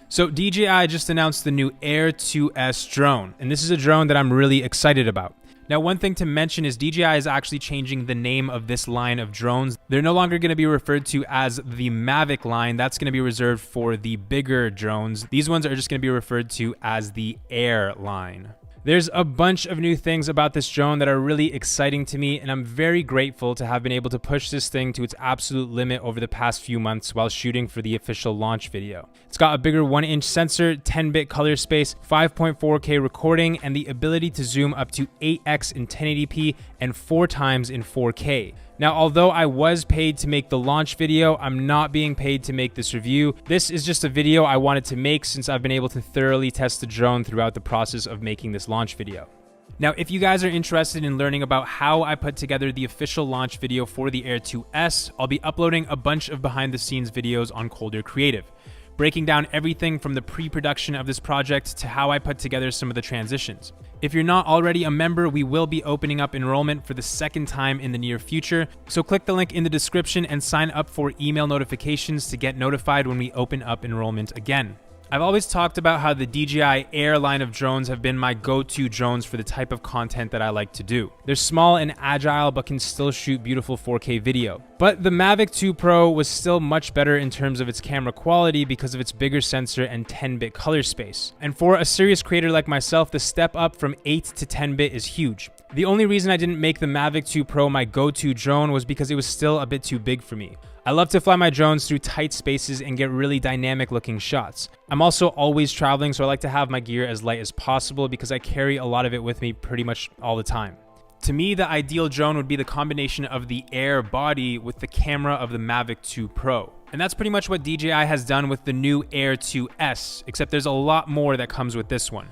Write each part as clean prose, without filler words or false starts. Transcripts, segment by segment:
So DJI just announced the new Air 2S drone, and this is a drone that I'm really excited about. Now, one thing to mention is DJI is actually changing the name of this line of drones. They're no longer going to be referred to as the Mavic line. That's going to be reserved for the bigger drones. These ones are just going to be referred to as the Air line. There's a bunch of new things about this drone that are really exciting to me, and I'm very grateful to have been able to push this thing to its absolute limit over the past few months while shooting for the official launch video. It's got a bigger 1-inch sensor, 10-bit color space, 5.4K recording, and the ability to zoom up to 8x in 1080p and 4 times in 4K. Now, although I was paid to make the launch video, I'm not being paid to make this review. This is just a video I wanted to make since I've been able to thoroughly test the drone throughout the process of making this launch video. Now, if you guys are interested in learning about how I put together the official launch video for the Air 2S, I'll be uploading a bunch of behind the scenes videos on Colder Creative, breaking down everything from the pre-production of this project to how I put together some of the transitions. If you're not already a member, we will be opening up enrollment for the second time in the near future, so click the link in the description and sign up for email notifications to get notified when we open up enrollment again. I've always talked about how the DJI Air line of drones have been my go-to drones for the type of content that I like to do. They're small and agile, but can still shoot beautiful 4K video. But the Mavic 2 Pro was still much better in terms of its camera quality because of its bigger sensor and 10-bit color space. And for a serious creator like myself, the step up from 8 to 10-bit is huge. The only reason I didn't make the Mavic 2 Pro my go-to drone was because it was still a bit too big for me. I love to fly my drones through tight spaces and get really dynamic looking shots. I'm also always traveling, so I like to have my gear as light as possible because I carry a lot of it with me pretty much all the time. To me, the ideal drone would be the combination of the Air body with the camera of the Mavic 2 Pro. And that's pretty much what DJI has done with the new Air 2S, except there's a lot more that comes with this one.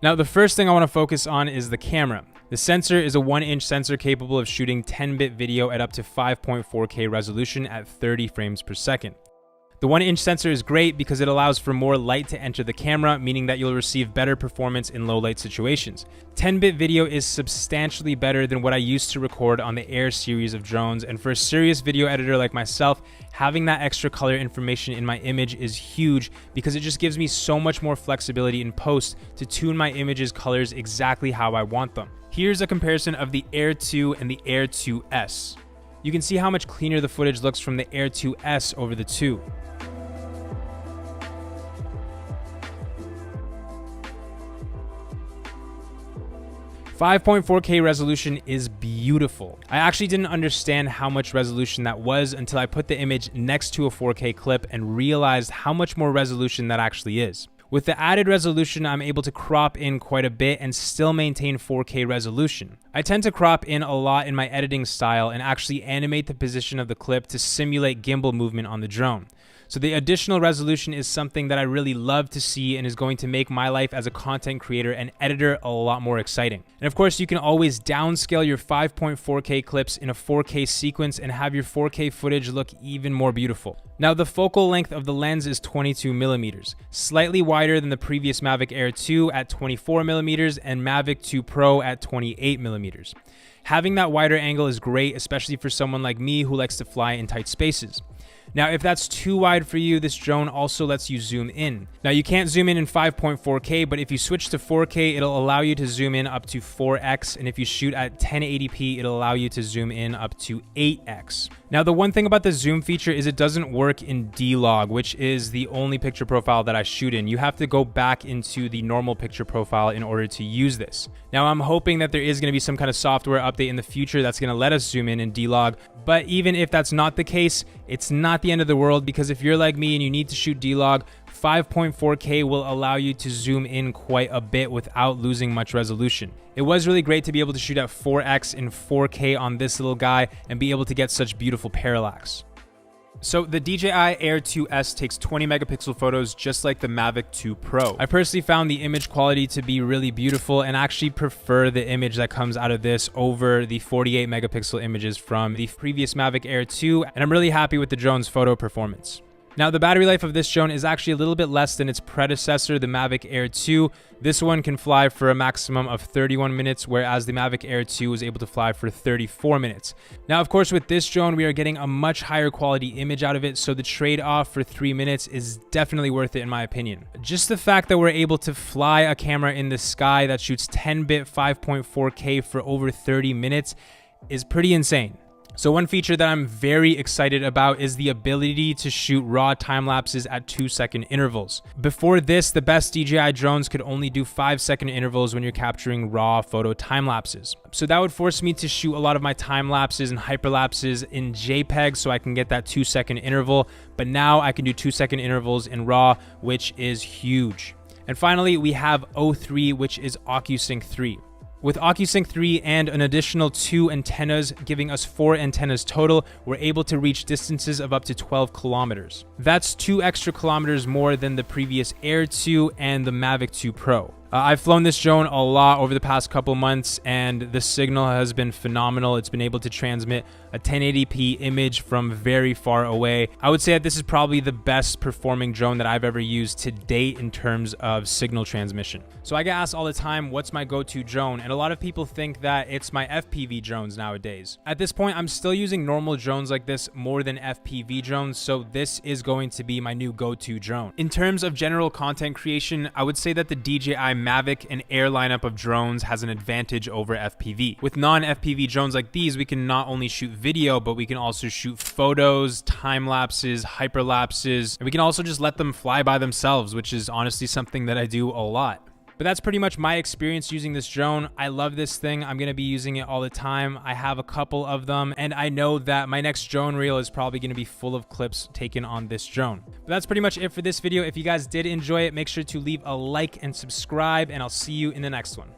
Now, the first thing I want to focus on is the camera. The sensor is a 1-inch sensor capable of shooting 10-bit video at up to 5.4K resolution at 30 frames per second. The 1-inch sensor is great because it allows for more light to enter the camera, meaning that you'll receive better performance in low light situations. 10-bit video is substantially better than what I used to record on the Air series of drones, and for a serious video editor like myself, having that extra color information in my image is huge because it just gives me so much more flexibility in post to tune my image's colors exactly how I want them. Here's a comparison of the Air 2 and the Air 2S. You can see how much cleaner the footage looks from the Air 2S over the 2. .4K resolution is beautiful. I actually didn't understand how much resolution that was until I put the image next to a 4K clip and realized how much more resolution that actually is. With the added resolution, I'm able to crop in quite a bit and still maintain 4K resolution. I tend to crop in a lot in my editing style and actually animate the position of the clip to simulate gimbal movement on the drone. So the additional resolution is something that I really love to see and is going to make my life as a content creator and editor a lot more exciting. And of course, you can always downscale your 5.4K clips in a 4K sequence and have your 4K footage look even more beautiful. Now, the focal length of the lens is 22mm, slightly wider than the previous Mavic Air 2 at 24mm and Mavic 2 Pro at 28mm. Having that wider angle is great, especially for someone like me who likes to fly in tight spaces. Now, if that's too wide for you, this drone also lets you zoom in. Now, you can't zoom in 5.4K, but if you switch to 4K, it'll allow you to zoom in up to 4x, and if you shoot at 1080p, it'll allow you to zoom in up to 8x. Now, the one thing about the zoom feature is it doesn't work in D-Log, which is the only picture profile that I shoot in. You have to go back into the normal picture profile in order to use this. Now, I'm hoping that there is going to be some kind of software update in the future that's going to let us zoom in D-Log, but even if that's not the case, it's not the end of the world, because if you're like me and you need to shoot D-Log, 5.4K will allow you to zoom in quite a bit without losing much resolution. It was really great to be able to shoot at 4x in 4K on this little guy and be able to get such beautiful parallax. So the DJI Air 2S takes 20 megapixel photos just like the Mavic 2 Pro. I personally found the image quality to be really beautiful and actually prefer the image that comes out of this over the 48 megapixel images from the previous Mavic Air 2, and I'm really happy with the drone's photo performance. Now, the battery life of this drone is actually a little bit less than its predecessor, the Mavic Air 2. This one can fly for a maximum of 31 minutes, whereas the Mavic Air 2 was able to fly for 34 minutes. Now, of course, with this drone, we are getting a much higher quality image out of it, so the trade-off for 3 minutes is definitely worth it in my opinion. Just the fact that we're able to fly a camera in the sky that shoots 10-bit 5.4K for over 30 minutes is pretty insane. So one feature that I'm very excited about is the ability to shoot raw time lapses at 2-second intervals. Before this, the best DJI drones could only do 5-second intervals when you're capturing raw photo time lapses. So that would force me to shoot a lot of my time lapses and hyperlapses in JPEG so I can get that 2-second interval. But now I can do 2-second intervals in RAW, which is huge. And finally, we have O3, which is OcuSync 3. With OcuSync 3 and an additional 2 antennas, giving us 4 antennas total, we're able to reach distances of up to 12 kilometers. That's 2 extra kilometers more than the previous Air 2 and the Mavic 2 Pro. I've flown this drone a lot over the past couple months, and the signal has been phenomenal. It's been able to transmit a 1080p image from very far away. I would say that this is probably the best performing drone that I've ever used to date in terms of signal transmission. So I get asked all the time, what's my go-to drone? And a lot of people think that it's my FPV drones nowadays. At this point, I'm still using normal drones like this more than FPV drones, so this is going to be my new go-to drone. In terms of general content creation, I would say that the DJI Mavic and Air lineup of drones has an advantage over FPV. With non-FPV drones like these, we can not only shoot video, but we can also shoot photos, time lapses, hyperlapses, and we can also just let them fly by themselves, which is honestly something that I do a lot. But that's pretty much my experience using this drone. I love this thing. I'm going to be using it all the time. I have a couple of them, and I know that my next drone reel is probably going to be full of clips taken on this drone. But that's pretty much it for this video. If you guys did enjoy it, make sure to leave a like and subscribe, and I'll see you in the next one.